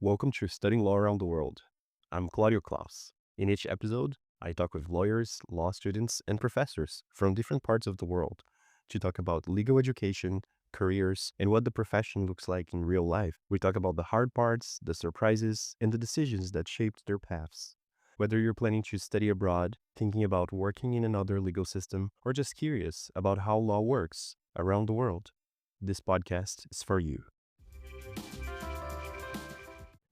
Welcome to Studying Law Around the World. I'm Claudio Klaus. In each episode, I talk with lawyers, law students, and professors from different parts of the world to talk about legal education, careers, and what the profession looks like in real life. We talk about the hard parts, the surprises, and the decisions that shaped their paths. Whether you're planning to study abroad, thinking about working in another legal system, or just curious about how law works around the world, this podcast is for you.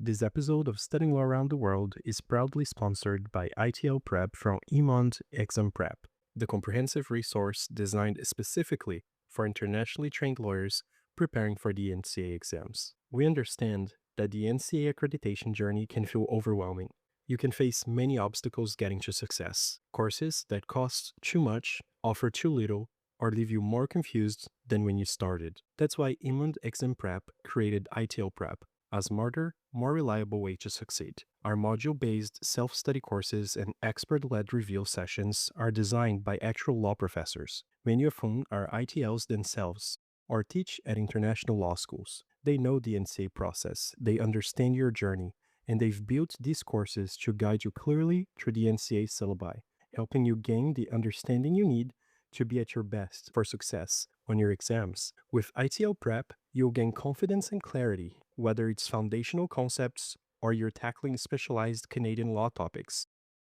This episode of Studying Law Around the World is proudly sponsored by ITL Prep from Emond Exam Prep, the comprehensive resource designed specifically for internationally trained lawyers preparing for the NCA exams. We understand that the NCA accreditation journey can feel overwhelming. You can face many obstacles getting to success. Courses that cost too much, offer too little, or leave you more confused than when you started. That's why Emond Exam Prep created ITL Prep, a smarter, more reliable way to succeed. Our module-based self-study courses and expert-led review sessions are designed by actual law professors, many of whom are ITLs themselves or teach at international law schools. They know the NCA process, they understand your journey, and they've built these courses to guide you clearly through the NCA syllabi, helping you gain the understanding you need to be at your best for success on your exams. With ITL Prep, you'll gain confidence and clarity, whether it's foundational concepts or you're tackling specialized Canadian law topics.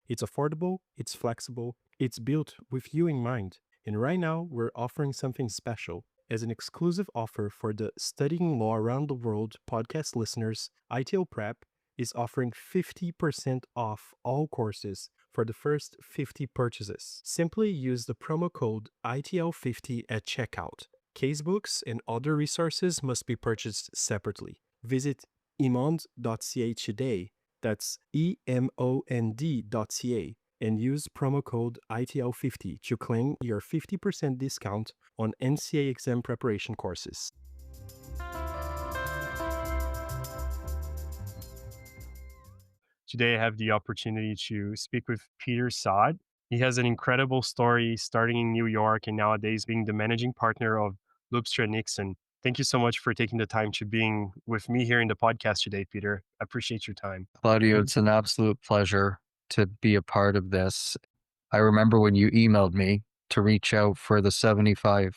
It's affordable, it's flexible, it's built with you in mind. And right now, we're offering something special. As an exclusive offer for the Studying Law Around the World podcast listeners, ITL Prep is offering 50% off all courses for the first 50 purchases. Simply use the promo code ITL50 at checkout. Casebooks and other resources must be purchased separately. Visit emond.ca today, that's emond.ca, and use promo code ITL50 to claim your 50% discount on NCA exam preparation courses. Today, I have the opportunity to speak with Peter Saad. He has an incredible story starting in New York and nowadays being the managing partner of Loopstra Nixon. Thank you so much for taking the time to being with me here in the podcast today, Peter. I appreciate your time. Claudio, it's an absolute pleasure to be a part of this. I remember when you emailed me to reach out for the 75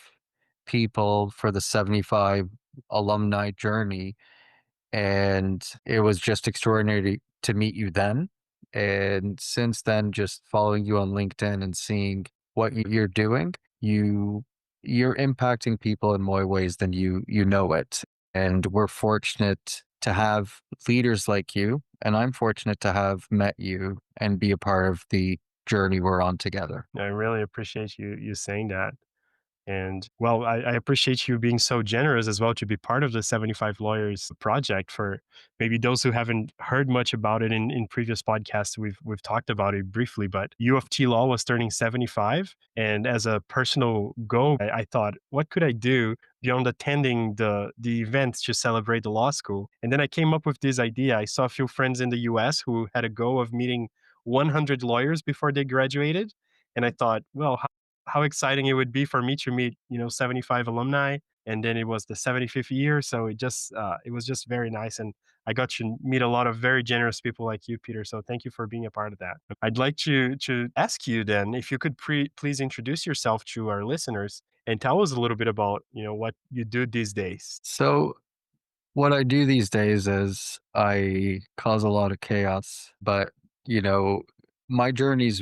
people for the 75 alumni journey, and it was just extraordinary to meet you then. And since then, just following you on LinkedIn and seeing what you're doing, you're impacting people in more ways than you know it. And we're fortunate to have leaders like you, and I'm fortunate to have met you and be a part of the journey we're on together. I really appreciate you saying that. And well, I appreciate you being so generous as well to be part of the 75 Lawyers project. For maybe those who haven't heard much about it in previous podcasts, we've talked about it briefly, but U of T Law was turning 75. And as a personal goal, I thought, what could I do beyond attending the events to celebrate the law school? And then I came up with this idea. I saw a few friends in the US who had a goal of meeting 100 lawyers before they graduated. And I thought, well, how exciting it would be for me to meet, 75 alumni. And then it was the 75th year. So it was just very nice. And I got to meet a lot of very generous people like you, Peter. So thank you for being a part of that. I'd like to ask you then, if you could please introduce yourself to our listeners and tell us a little bit about, what you do these days. So, what I do these days is I cause a lot of chaos, but my journey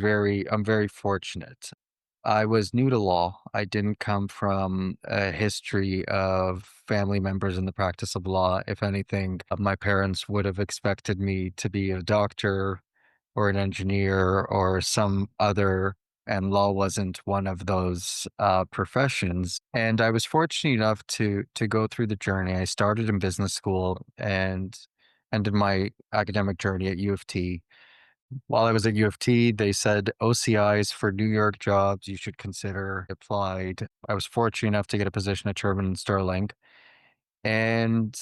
I'm very fortunate. I was new to law. I didn't come from a history of family members in the practice of law. If anything, my parents would have expected me to be a doctor or an engineer or some other, and law wasn't one of those professions. And I was fortunate enough to go through the journey. I started in business school and ended my academic journey at U of T. While I was at U of T, they said OCIs for New York jobs you should consider. Applied. I was fortunate enough to get a position at Shearman and Sterling and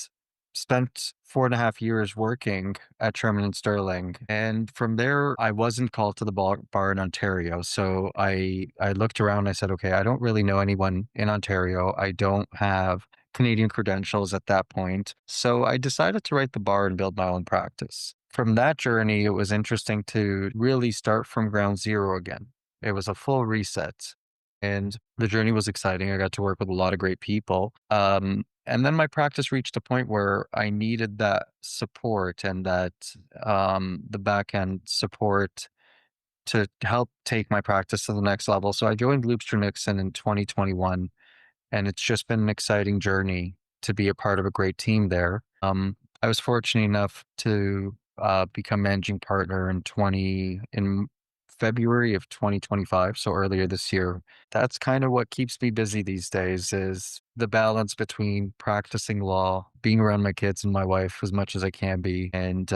spent 4.5 years working at Shearman and Sterling. And from there, I wasn't called to the bar in Ontario. So I looked around and I said, okay, I don't really know anyone in Ontario. I don't have Canadian credentials at that point. So I decided to write the bar and build my own practice. From that journey, it was interesting to really start from ground zero again. It was a full reset. And the journey was exciting. I got to work with a lot of great people. And then my practice reached a point where I needed that support and that the back end support to help take my practice to the next level. So I joined Loopstra Nixon in 2021, and it's just been an exciting journey to be a part of a great team there. I was fortunate enough to become managing partner in February of 2025, so earlier this year. That's kind of what keeps me busy these days is the balance between practicing law, being around my kids and my wife as much as I can be, and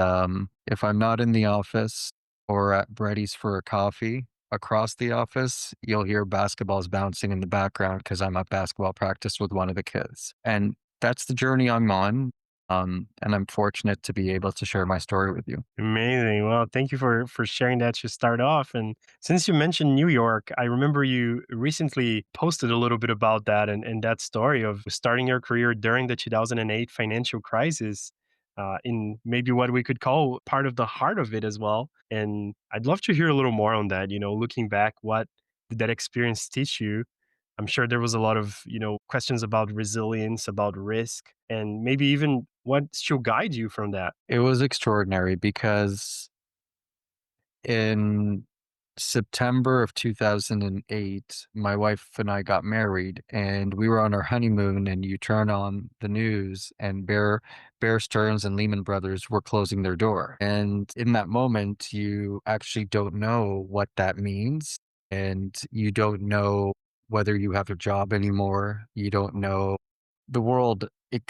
if I'm not in the office or at Brady's for a coffee, across the office, you'll hear basketballs bouncing in the background because I'm at basketball practice with one of the kids. And that's the journey I'm on. And I'm fortunate to be able to share my story with you. Amazing. Well, thank you for sharing that to start off. And since you mentioned New York, I remember you recently posted a little bit about that and that story of starting your career during the 2008 financial crisis, in maybe what we could call part of the heart of it as well. And I'd love to hear a little more on that. Looking back, what did that experience teach you? I'm sure there was a lot of, questions about resilience, about risk, and maybe even what should guide you from that. It was extraordinary because in September of 2008, my wife and I got married and we were on our honeymoon and you turn on the news and Bear Stearns and Lehman Brothers were closing their door. And in that moment, you actually don't know what that means and you don't know whether you have a job anymore. You don't know the world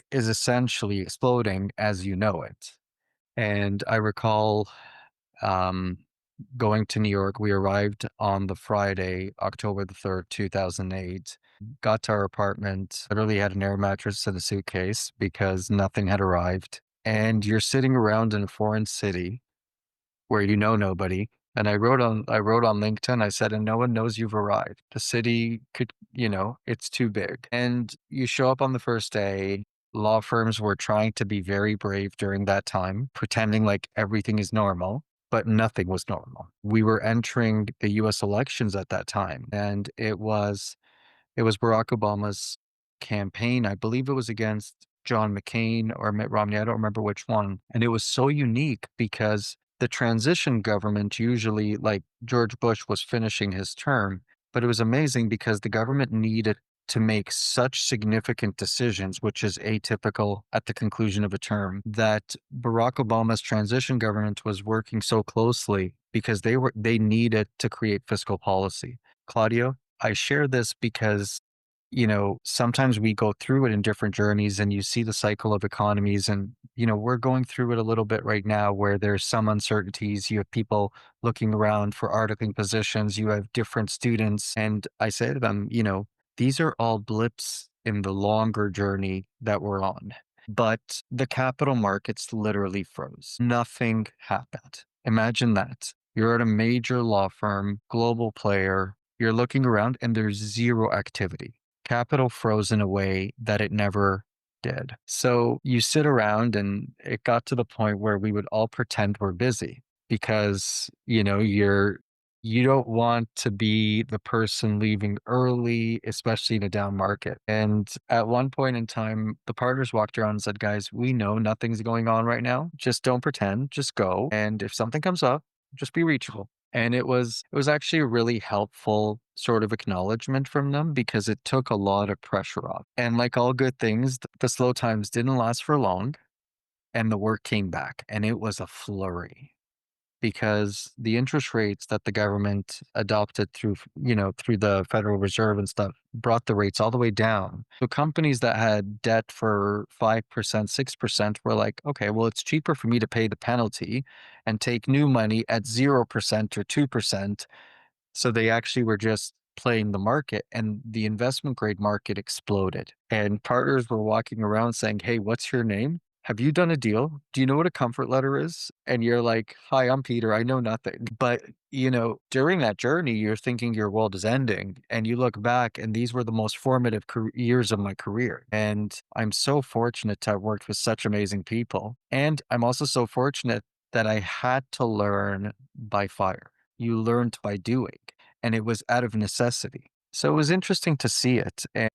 is essentially exploding as you know it. And I recall um, going to New York. We arrived on the Friday, October the 3rd, 2008. Got to our apartment, literally had an air mattress and a suitcase because nothing had arrived. And you're sitting around in a foreign city where you know nobody. And I wrote on LinkedIn, I said, and no one knows you've arrived. The city could, it's too big. And you show up on the first day. Law firms were trying to be very brave during that time, pretending like everything is normal, but nothing was normal. We were entering the US elections at that time, and it was Barack Obama's campaign. I believe it was against John McCain or Mitt Romney. I don't remember which one. And it was so unique because the transition government usually, like George Bush was finishing his term, but it was amazing because the government needed to make such significant decisions, which is atypical at the conclusion of a term, that Barack Obama's transition government was working so closely because they needed to create fiscal policy. Claudio, I share this because, sometimes we go through it in different journeys and you see the cycle of economies. And, we're going through it a little bit right now where there's some uncertainties. You have people looking around for articling positions, you have different students. And I say to them, these are all blips in the longer journey that we're on. But the capital markets literally froze. Nothing happened. Imagine that. You're at a major law firm, global player, you're looking around and there's zero activity. Capital froze in a way that it never did. So you sit around and it got to the point where we would all pretend we're busy because, you don't want to be the person leaving early, especially in a down market. And at one point in time, the partners walked around and said, guys, we know nothing's going on right now. Just don't pretend, just go. And if something comes up, just be reachable. And it was actually a really helpful sort of acknowledgement from them because it took a lot of pressure off. And like all good things, the slow times didn't last for long and the work came back and it was a flurry because the interest rates that the government adopted through the Federal Reserve and stuff brought the rates all the way down. So companies that had debt for 5%, 6% were like, okay, well, it's cheaper for me to pay the penalty and take new money at 0% or 2%. So they actually were just playing the market and the investment grade market exploded. And partners were walking around saying, hey, what's your name? have you done a deal? Do you know what a comfort letter is? And you're like, hi, I'm Peter. I know nothing. But, during that journey, you're thinking your world is ending. And you look back, and these were the most formative years of my career. And I'm so fortunate to have worked with such amazing people. And I'm also so fortunate that I had to learn by fire. You learned by doing, and it was out of necessity. So it was interesting to see it. And,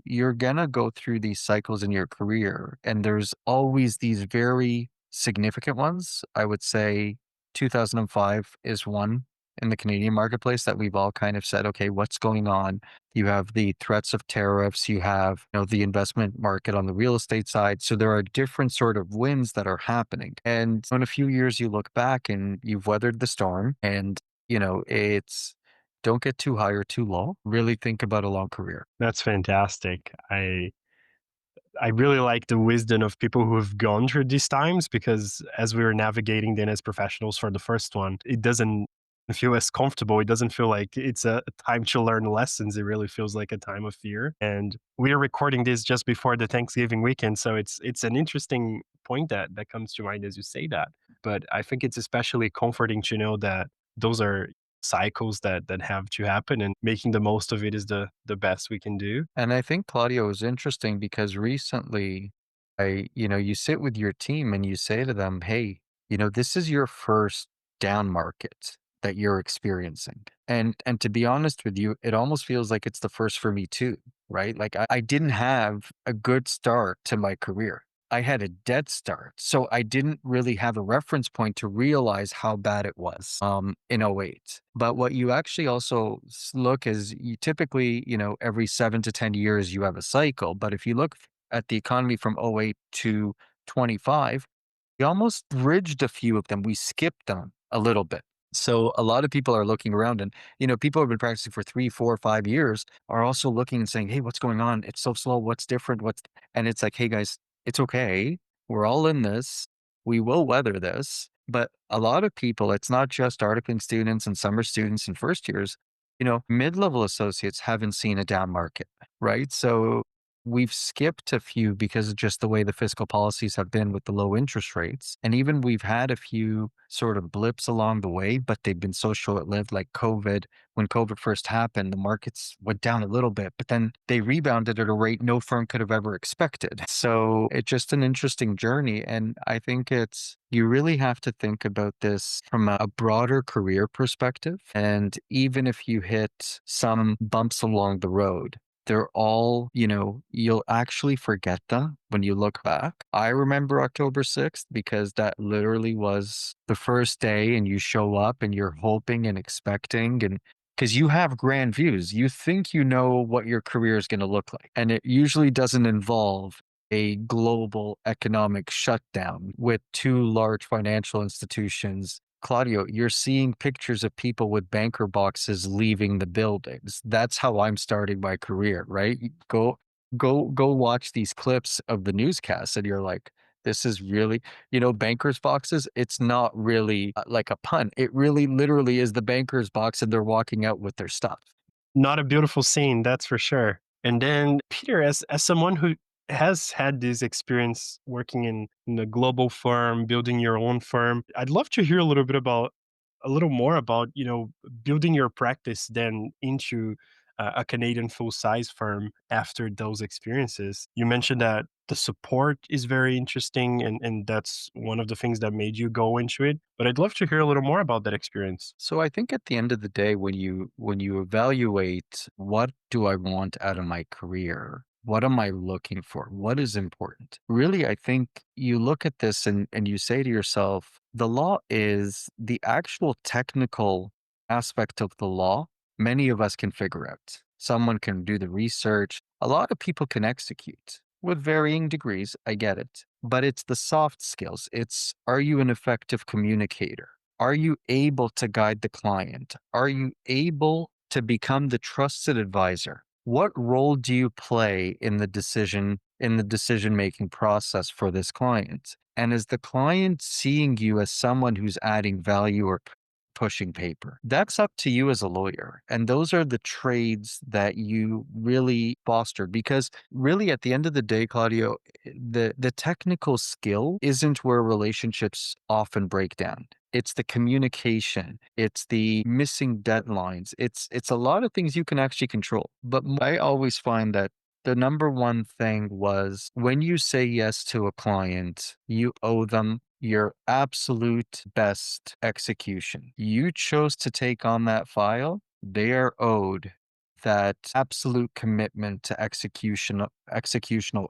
you're going to go through these cycles in your career, and there's always these very significant ones. I would say 2005 is one in the Canadian marketplace that we've all kind of said, okay, what's going on? You have the threats of tariffs, you have, the investment market on the real estate side. So there are different sort of winds that are happening. And in a few years, you look back and you've weathered the storm, and, it's don't get too high or too low. Really think about a long career. That's fantastic. I really like the wisdom of people who have gone through these times, because as we were navigating then as professionals for the first one, it doesn't feel as comfortable. It doesn't feel like it's a time to learn lessons. It really feels like a time of fear. And we are recording this just before the Thanksgiving weekend, so it's an interesting point that comes to mind as you say that. But I think it's especially comforting to know that those are cycles that have to happen, and making the most of it is the best we can do. And I think Claudio is interesting because recently you sit with your team and you say to them, hey, this is your first down market that you're experiencing. And to be honest with you, it almost feels like it's the first for me too, right? Like I didn't have a good start to my career. I had a dead start. So I didn't really have a reference point to realize how bad it was in '08. But what you actually also look is you typically, every 7 to 10 years, you have a cycle. But if you look at the economy from '08 to 25, we almost bridged a few of them. We skipped them a little bit. So a lot of people are looking around, and, people who have been practicing for 3, 4, 5 years are also looking and saying, hey, what's going on? It's so slow. What's different? And it's like, hey guys, it's okay. We're all in this. We will weather this. But a lot of people, it's not just articling students and summer students and first years, mid-level associates haven't seen a down market, right? So we've skipped a few because of just the way the fiscal policies have been with the low interest rates. And even we've had a few sort of blips along the way, but they've been so short lived, like COVID. When COVID first happened, the markets went down a little bit, but then they rebounded at a rate no firm could have ever expected. So it's just an interesting journey. And I think you really have to think about this from a broader career perspective. And even if you hit some bumps along the road, they're all, you'll actually forget them when you look back. I remember October 6th because that literally was the first day, and you show up and you're hoping and expecting, and because you have grand views, you think you know what your career is going to look like. And it usually doesn't involve a global economic shutdown with two large financial institutions. Claudio, you're seeing pictures of people with banker boxes leaving the buildings. That's how I'm starting my career, right? Go watch these clips of the newscasts, and you're like, this is really, bankers boxes. It's not really like a pun. It really literally is the banker's box, and they're walking out with their stuff. Not a beautiful scene, that's for sure. And then, Peter, as someone who has had this experience working in a global firm, building your own firm, I'd love to hear a little more about, building your practice then into a Canadian full size firm after those experiences. You mentioned that the support is very interesting, and that's one of the things that made you go into it. But I'd love to hear a little more about that experience. So I think at the end of the day, when you evaluate what do I want out of my career, what am I looking for? What is important? Really, I think you look at this and you say to yourself, the law is the actual technical aspect of the law. Many of us can figure out. Someone can do the research. A lot of people can execute with varying degrees. I get it. But it's the soft skills. It's, are you an effective communicator? Are you able to guide the client? Are you able to become the trusted advisor? What role do you play in the decision making process for this client? And is the client seeing you as someone who's adding value, or pushing paper. That's up to you as a lawyer. And those are the trades that you really foster because really at the end of the day, Claudio, the technical skill isn't where relationships often break down. It's the communication. It's the missing deadlines. It's a lot of things you can actually control. But I always find that the number one thing was when you say yes to a client, you owe them your absolute best execution. You chose to take on that file, they are owed that absolute commitment to executional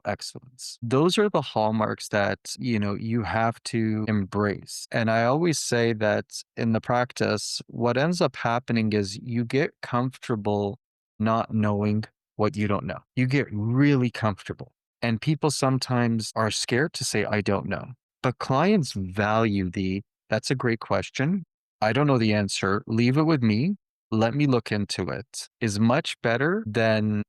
excellence. Those are the hallmarks that, you have to embrace. And I always say that in the practice, what ends up happening is you get comfortable not knowing what you don't know. You get really comfortable. And people sometimes are scared to say, I don't know. But clients value that's a great question. I don't know the answer. Leave it with me. Let me look into it is much better than,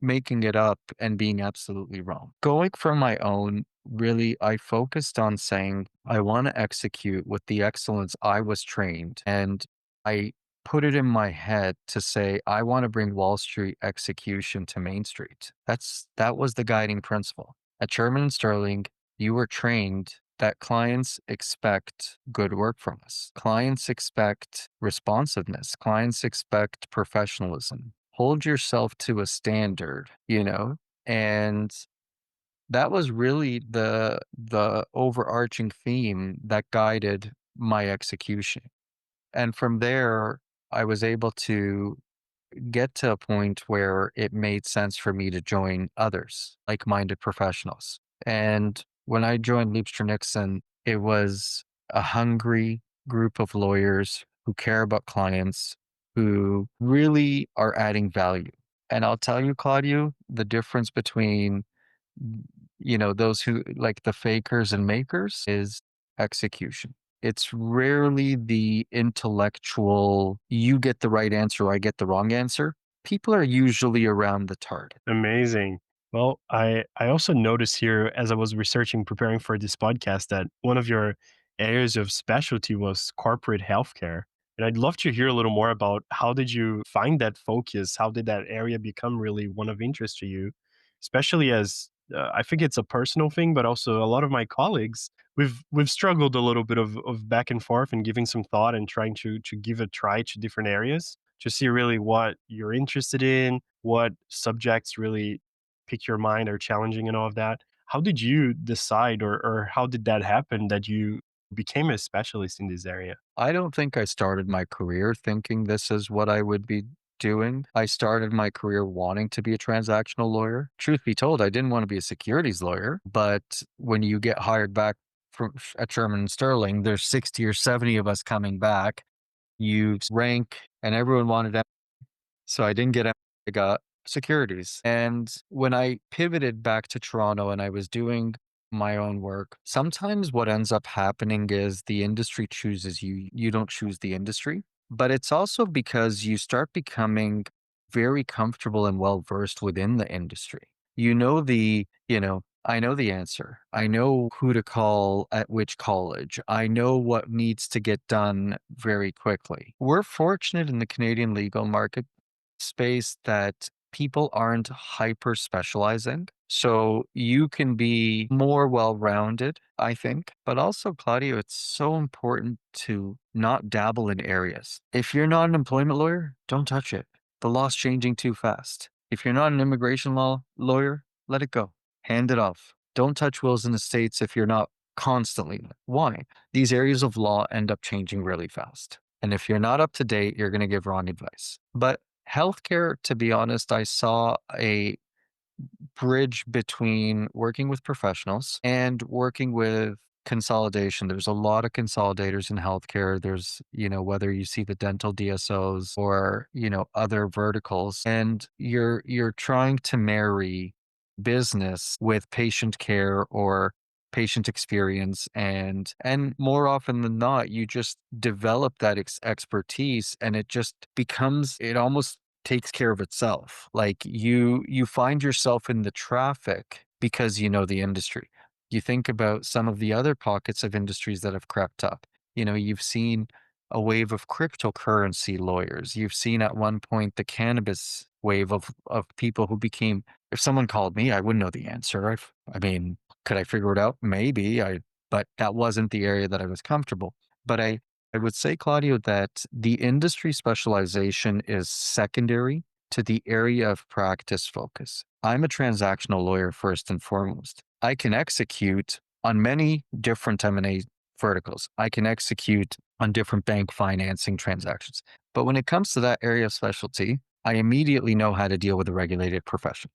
making it up and being absolutely wrong. Going for my own, really, I focused on saying, I want to execute with the excellence I was trained. And I put it in my head to say, I want to bring Wall Street execution to Main Street. That was the guiding principle. At Shearman and Sterling, you were trained that clients expect good work from us. Clients expect responsiveness. Clients expect professionalism. Hold yourself to a standard, and that was really the overarching theme that guided my execution. And from there, I was able to get to a point where it made sense for me to join others, like-minded professionals. And when I joined Loopstra Nixon, it was a hungry group of lawyers who care about clients, who really are adding value. And I'll tell you, Claudio, the difference between, those who like the fakers and makers is execution. It's rarely the intellectual, you get the right answer, I get the wrong answer. People are usually around the target. Amazing. Well, I also noticed here as I was researching, preparing for this podcast, that one of your areas of specialty was corporate healthcare. And I'd love to hear a little more about how did you find that focus? How did that area become really one of interest to you? Especially as I think it's a personal thing, but also a lot of my colleagues, we've struggled a little bit of back and forth and giving some thought and trying to give a try to different areas to see really what you're interested in, what subjects really pique your mind or challenging and all of that. How did you decide, or how did that happen that you became a specialist in this area? I don't think I started my career thinking this is what I would be doing. I started my career wanting to be a transactional lawyer. Truth be told, I didn't want to be a securities lawyer, but when you get hired back from at Shearman and Sterling, there's 60 or 70 of us coming back. You rank and everyone wanted M. So I didn't get M. I got securities. And when I pivoted back to Toronto and I was doing my own work, sometimes what ends up happening is the industry chooses you. You don't choose the industry. But it's also because you start becoming very comfortable and well versed within the industry. I know the answer. I know who to call at which college. I know what needs to get done very quickly. We're fortunate in the Canadian legal market space that people aren't hyper specializing. So you can be more well rounded, I think. But also, Claudio, it's so important to not dabble in areas. If you're not an employment lawyer, don't touch it. The law's changing too fast. If you're not an immigration law lawyer, let it go. Hand it off. Don't touch wills and estates if you're not constantly. Why? These areas of law end up changing really fast. And if you're not up to date, you're going to give wrong advice. But healthcare, to be honest, I saw a bridge between working with professionals and working with consolidation. There's a lot of consolidators in healthcare. There's, whether you see the dental DSOs or, other verticals, and you're trying to marry business with patient care or patient experience, and more often than not you just develop that expertise, and it almost takes care of itself. Like you find yourself in the traffic because you know the industry. You think about some of the other pockets of industries that have crept up. You've seen a wave of cryptocurrency lawyers. You've seen at one point the cannabis wave of people who became, if someone called me, I wouldn't know the answer. I mean, could I figure it out? Maybe but that wasn't the area that I was comfortable. But I would say, Claudio, that the industry specialization is secondary to the area of practice focus. I'm a transactional lawyer first and foremost. I can execute on many different M&A verticals. I can execute on different bank financing transactions. But when it comes to that area of specialty, I immediately know how to deal with a regulated profession.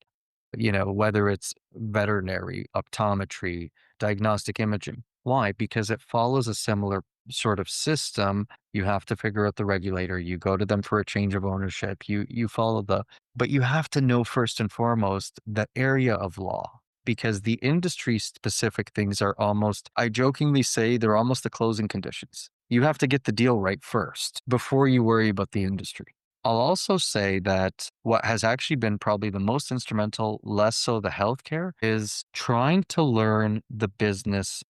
Whether it's veterinary, optometry, diagnostic imaging. Why? Because it follows a similar sort of system. You have to figure out the regulator. You go to them for a change of ownership. You follow but you have to know first and foremost the area of law, because the industry specific things are almost, I jokingly say, they're almost the closing conditions. You have to get the deal right first before you worry about the industry. I'll also say that what has actually been probably the most instrumental, less so the healthcare, is trying to learn the business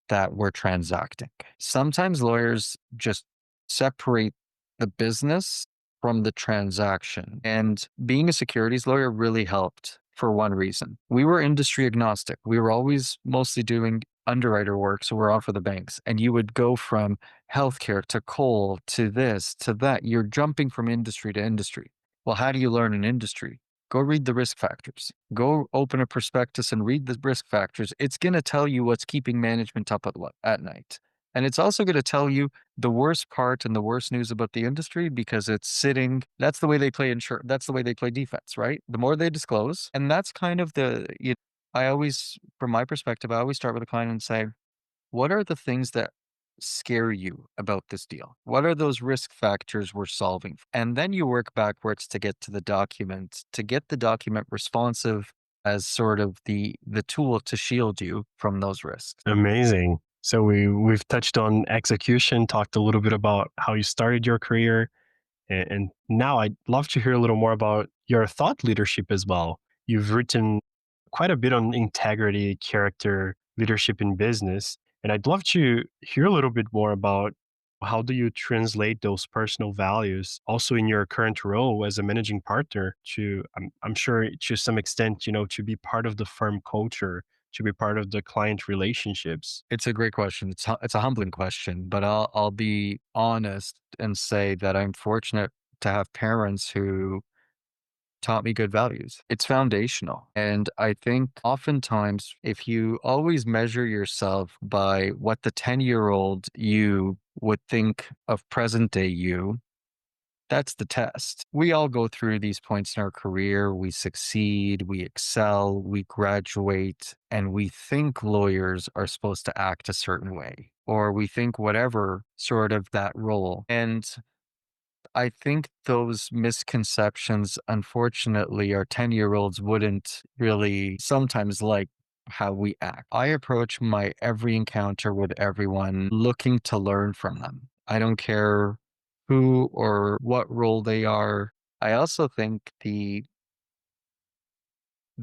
that we're transacting. Sometimes lawyers just separate the business from the transaction. And being a securities lawyer really helped for one reason. We were industry agnostic. We were always mostly doing underwriter work, so we're all for the banks. And you would go from healthcare to coal to this to that. You're jumping from industry to industry. Well, how do you learn an industry? Go read the risk factors. Go open a prospectus and read the risk factors. It's going to tell you what's keeping management up at night. And it's also going to tell you the worst part and the worst news about the industry, because it's sitting, that's the way they play that's the way they play defense, right? The more they disclose. And that's kind of I always, from my perspective, I always start with a client and say, what are the things that scare you about this deal? What are those risk factors we're solving? And then you work backwards to get to the document, to get the document responsive as sort of the tool to shield you from those risks. Amazing. So we've touched on execution, talked a little bit about how you started your career, and now I'd love to hear a little more about your thought leadership as well. You've written quite a bit on integrity, character, leadership in business, and I'd love to hear a little bit more about how do you translate those personal values also in your current role as a managing partner to, I'm sure to some extent, to be part of the firm culture, to be part of the client relationships. It's a great question. It's a humbling question, but I'll be honest and say that I'm fortunate to have parents who taught me good values. It's foundational. And I think oftentimes, if you always measure yourself by what the 10-year-old you would think of present day you, that's the test. We all go through these points in our career. We succeed, we excel, we graduate, and we think lawyers are supposed to act a certain way, or we think whatever sort of that role. And I think those misconceptions, unfortunately, our 10-year-olds wouldn't really sometimes like how we act. I approach my every encounter with everyone looking to learn from them. I don't care who or what role they are. I also think the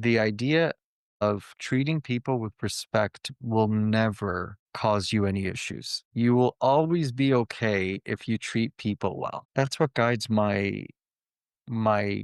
idea of treating people with respect will never cause you any issues. You will always be okay if you treat people well. That's what guides my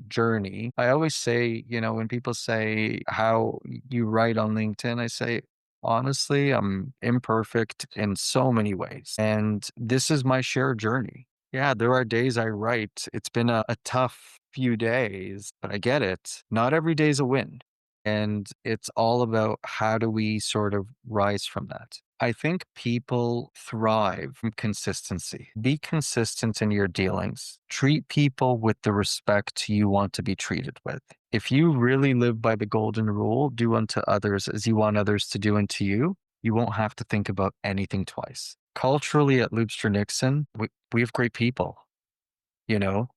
journey. I always say, when people say how you write on LinkedIn, I say, honestly, I'm imperfect in so many ways. And this is my shared journey. Yeah, there are days I write. It's been a tough few days, but I get it. Not every day's a win. And it's all about how do we sort of rise from that. I think people thrive from consistency. Be consistent in your dealings. Treat people with the respect you want to be treated with. If you really live by the golden rule, do unto others as you want others to do unto you, you won't have to think about anything twice. Culturally at Loopstra Nixon, we have great people. You know,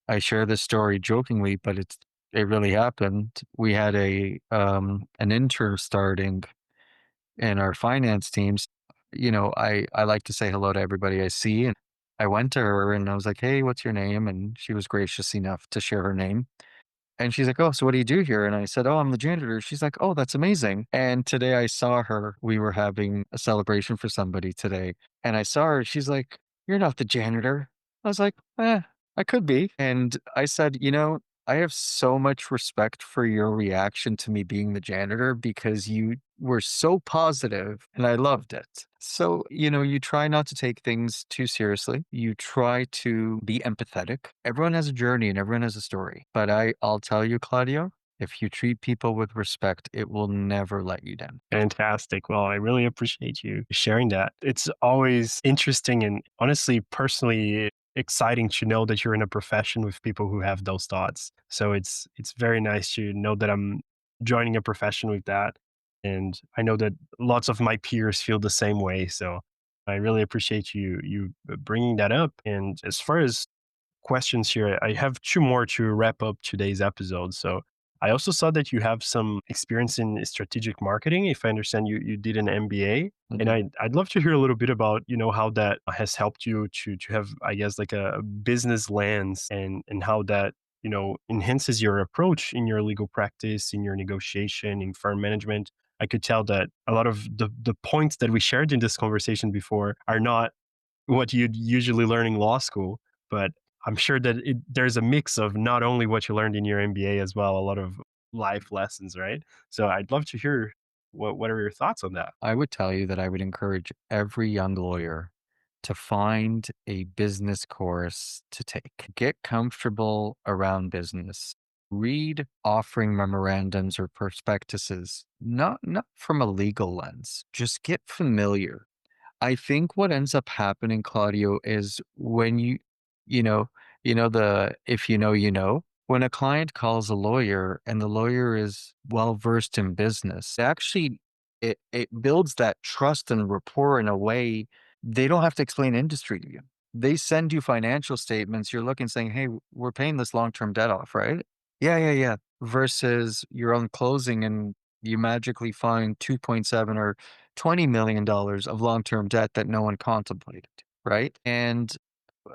I share this story jokingly, but it really happened. We had an intern starting in our finance teams. I like to say hello to everybody I see. And I went to her and I was like, "Hey, what's your name?" And she was gracious enough to share her name. And she's like, "Oh, so what do you do here?" And I said, "Oh, I'm the janitor." She's like, "Oh, that's amazing." And today I saw her. We were having a celebration for somebody today. And I saw her. She's like, "You're not the janitor." I was like, I could be. And I said, I have so much respect for your reaction to me being the janitor because you were so positive and I loved it." So, you try not to take things too seriously. You try to be empathetic. Everyone has a journey and everyone has a story. But I'll tell you, Claudio, if you treat people with respect, it will never let you down. Fantastic. Well, I really appreciate you sharing that. It's always interesting and honestly, personally exciting to know that you're in a profession with people who have those thoughts. So it's very nice to know that I'm joining a profession with that. And I know that lots of my peers feel the same way. So I really appreciate you bringing that up. And as far as questions here. I have two more to wrap up today's episode. So I also saw that you have some experience in strategic marketing. If I understand, you did an MBA, and Mhm. I'd love to hear a little bit about how that has helped you to have, I guess, like a business lens, and how that enhances your approach in your legal practice, in your negotiation, in firm management. I could tell that a lot of the points that we shared in this conversation before are not what you'd usually learn in law school, but I'm sure that there's a mix of not only what you learned in your MBA as well, a lot of life lessons, right? So I'd love to hear what are your thoughts on that? I would tell you that I would encourage every young lawyer to find a business course to take. Get comfortable around business. Read offering memorandums or prospectuses, not from a legal lens. Just get familiar. I think what ends up happening, Claudio, is when you know, the if you know, you know. When a client calls a lawyer and the lawyer is well versed in business, it builds that trust and rapport in a way they don't have to explain industry to you. They send you financial statements. You're looking, saying, "Hey, we're paying this long term debt off, right?" Yeah, yeah, yeah. Versus you're on closing and you magically find 2.7 or $20 million of long-term debt that no one contemplated, right? And uh,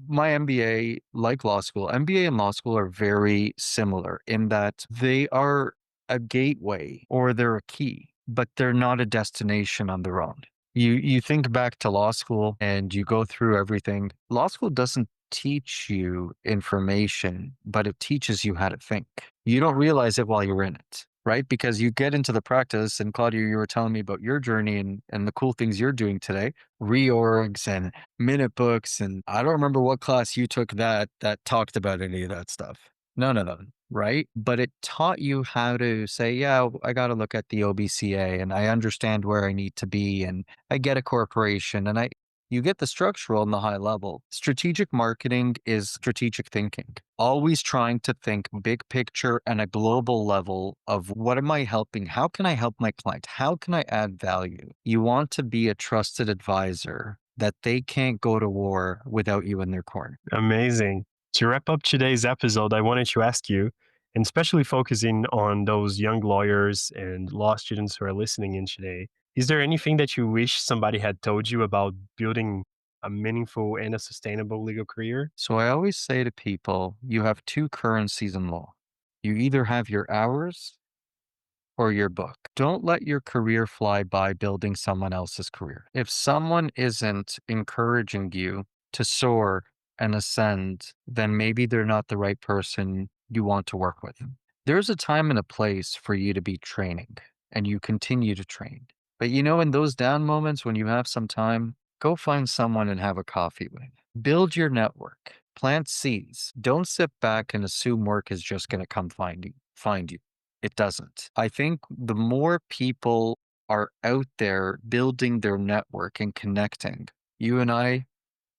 my MBA, like law school, MBA and law school are very similar in that they are a gateway or they're a key, but they're not a destination on their own. You think back to law school and you go through everything. Law school doesn't teach you information, but it teaches you how to think. You don't realize it while you're in it, right? Because you get into the practice, and Claudia, you were telling me about your journey and the cool things you're doing today, reorgs and minute books. And I don't remember what class you took that talked about any of that stuff. None of them, right? But it taught you how to say, yeah, I got to look at the OBCA and I understand where I need to be and I get a corporation and you get the structural and the high level. Strategic marketing is strategic thinking, always trying to think big picture and a global level of what am I helping? How can I help my client? How can I add value? You want to be a trusted advisor that they can't go to war without you in their corner. Amazing. To wrap up today's episode, I wanted to ask you, and especially focusing on those young lawyers and law students who are listening in today, is there anything that you wish somebody had told you about building a meaningful and a sustainable legal career? So I always say to people, you have two currencies in law. You either have your hours or your book. Don't let your career fly by building someone else's career. If someone isn't encouraging you to soar and ascend, then maybe they're not the right person you want to work with. There's a time and a place for you to be training, and you continue to train. But in those down moments when you have some time, go find someone and have a coffee with. Build your network. Plant seeds. Don't sit back and assume work is just going to come find you. It doesn't. I think the more people are out there building their network and connecting, you and I,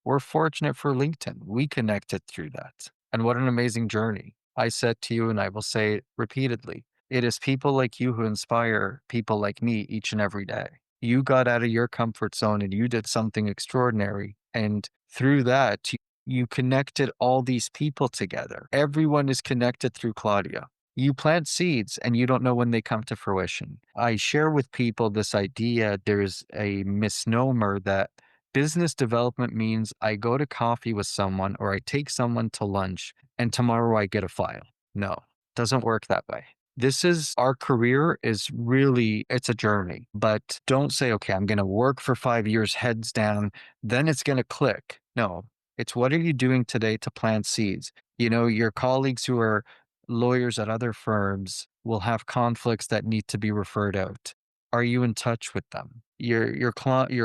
we're fortunate for LinkedIn. We connected through that. And what an amazing journey. I said to you, and I will say it repeatedly, it is people like you who inspire people like me each and every day. You got out of your comfort zone and you did something extraordinary. And through that, you connected all these people together. Everyone is connected through Claudia. You plant seeds and you don't know when they come to fruition. I share with people this idea. There's a misnomer that business development means I go to coffee with someone or I take someone to lunch and tomorrow I get a file. No, doesn't work that way. This is our career is really it's a journey, but don't say, okay, I'm going to work for 5 years, heads down, then it's going to click. No, it's what are you doing today to plant seeds? You know, your colleagues who are lawyers at other firms will have conflicts that need to be referred out. Are you in touch with them? Your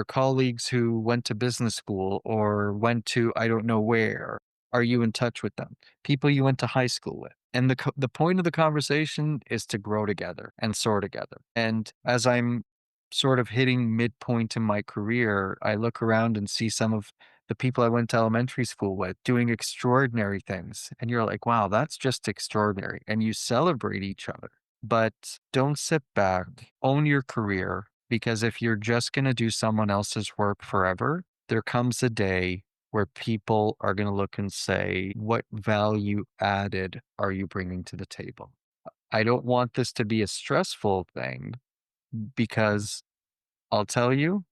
colleagues who went to business school or went to I don't know where, are you in touch with them? People you went to high school with. And the point of the conversation is to grow together and soar together. And as I'm sort of hitting midpoint in my career, I look around and see some of the people I went to elementary school with doing extraordinary things. And you're like, wow, that's just extraordinary. And you celebrate each other. But don't sit back, own your career, because if you're just going to do someone else's work forever, there comes a day where people are going to look and say, what value added are you bringing to the table? I don't want this to be a stressful thing because I'll tell you,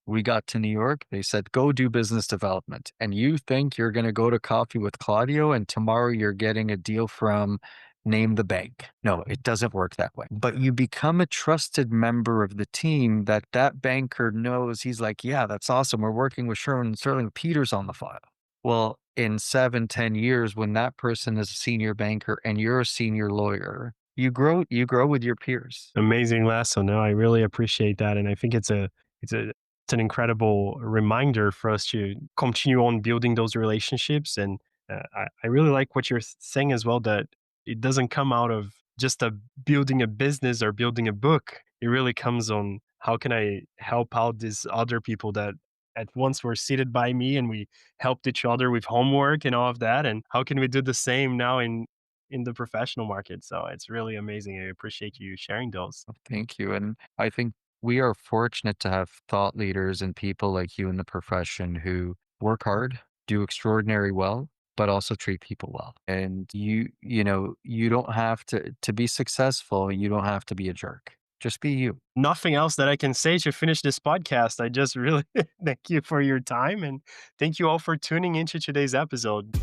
we got to New York. They said, go do business development. And you think you're going to go to coffee with Claudio and tomorrow you're getting a deal from name the bank. No, it doesn't work that way. But you become a trusted member of the team that that banker knows. He's like, yeah, that's awesome. We're working with Sherman and Sterling. Peter's on the file. Well, in 7, 10 years, when that person is a senior banker and you're a senior lawyer, you grow with your peers. Amazing lesson. No, I really appreciate that, and I think it's a it's an incredible reminder for us to continue on building those relationships. And I really like what you're saying as well, that it doesn't come out of just a building a business or building a book. It really comes on how can I help out these other people that at once were seated by me, and we helped each other with homework and all of that. And how can we do the same now in the professional market? So it's really amazing. I appreciate you sharing those. Thank you. And I think we are fortunate to have thought leaders and people like you in the profession who work hard, do extraordinary well, but also treat people well. And you don't have to be successful, you don't have to be a jerk. Just be you. Nothing else that I can say to finish this podcast. I just really thank you for your time, and thank you all for tuning into today's episode.